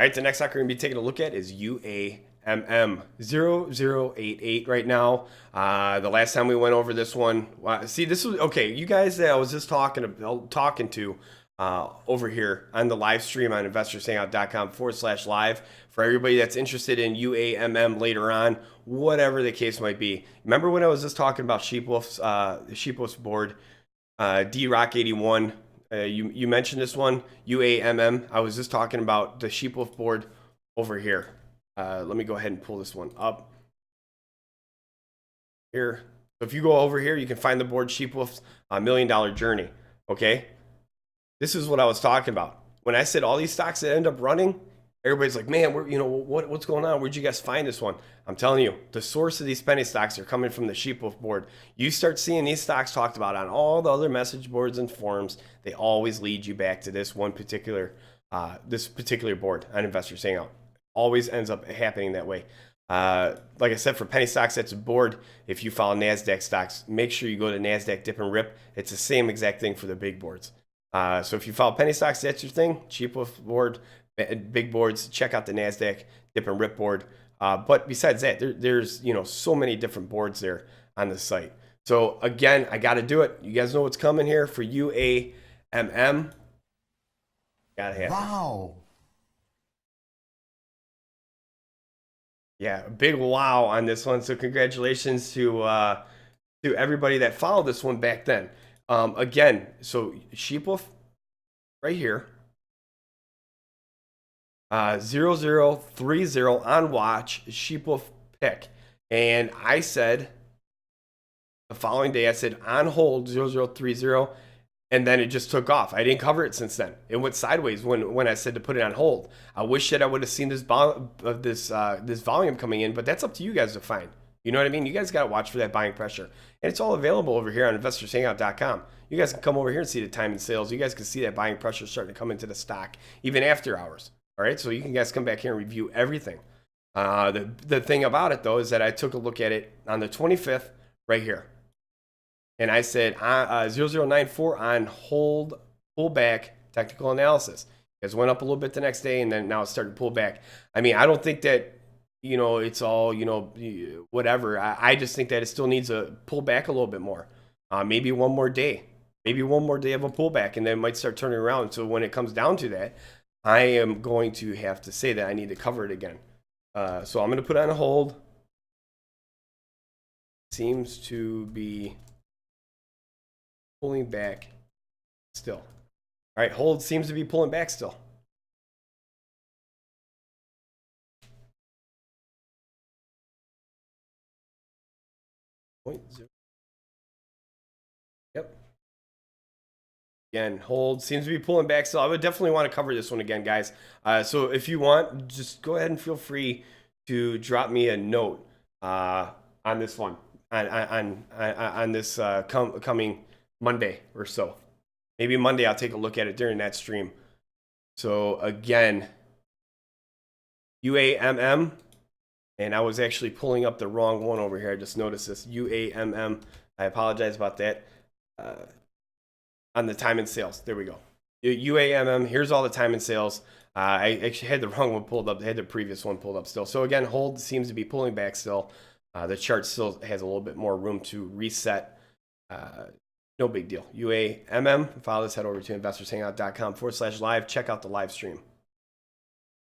All right, the next stock we're going to be taking a look at is UAMM 0088 right now. The last time we went over this one, see, this was okay. You guys that I was just talking to over here on the live stream on investorshangout.com/live. For everybody that's interested in UAMM later on, whatever the case might be. Remember when I was just talking about Sheepwolf's board, D-Rock 81. You mentioned this one, UAMM. I was just talking about the Sheepwolf board over here. Let me go ahead and pull this one up here. So if you go over here, you can find the board Sheepwolf's $1 Million Journey. Okay, this is what I was talking about when I said all these stocks that end up running. Everybody's like, man, what's going on? Where'd you guys find this one? I'm telling you, the source of these penny stocks are coming from the Sheepwolf board. You start seeing these stocks talked about on all the other message boards and forums, they always lead you back to this one particular board on Investors Hangout. Always ends up happening that way. Like I said, for penny stocks, that's a board. If you follow NASDAQ stocks, make sure you go to NASDAQ Dip and Rip. It's the same exact thing for the big boards. So if you follow penny stocks, that's your thing. Sheepwolf board, big boards, check out the NASDAQ Dip and Rip board. But besides that, there's so many different boards there on the site. So again, I got to do it. You guys know what's coming here for UAMM. Gotta have wow. Yeah, a big wow on this one. So congratulations to everybody that followed this one back then. Again, so Sheepwolf right here. 0030 on watch, Sheepwolf pick. And I said the following day, I said on hold 0030, and then it just took off. I didn't cover it since then. It went sideways when I said to put it on hold. I wish that I would have seen this volume coming in, but that's up to you guys to find. You know what I mean? You guys got to watch for that buying pressure. And it's all available over here on investorshangout.com. You guys can come over here and see the time and sales. You guys can see that buying pressure starting to come into the stock, even after hours. All right, so you can guys come back here and review everything. The thing about it, though, is that I took a look at it on the 25th right here. And I said 0094 on hold, pullback, technical analysis. It went up a little bit the next day, and then now it started to pull back. I mean, I don't think that, it's all, whatever. I just think that it still needs to pull back a little bit more. Maybe one more day. Maybe one more day of a pullback, and then it might start turning around. So when it comes down to that, I am going to have to say that I need to cover it again. So I'm going to put on a hold. Seems to be pulling back still. All right, hold seems to be pulling back still. Yep. Again, hold seems to be pulling back still. I would definitely want to cover this one again, guys. So if you want, just go ahead and feel free to drop me a note on this one, on this coming Monday or so. Maybe Monday I'll take a look at it during that stream. So again, UAMM, and I was actually pulling up the wrong one over here. I just noticed this, UAMM. I apologize about that. On the time and sales. There we go. UAMM, here's all the time and sales. I actually had the wrong one pulled up. I had the previous one pulled up still. So again, hold seems to be pulling back still. The chart still has a little bit more room to reset. No big deal. UAMM, follow this, head over to investorshangout.com/live. Check out the live stream.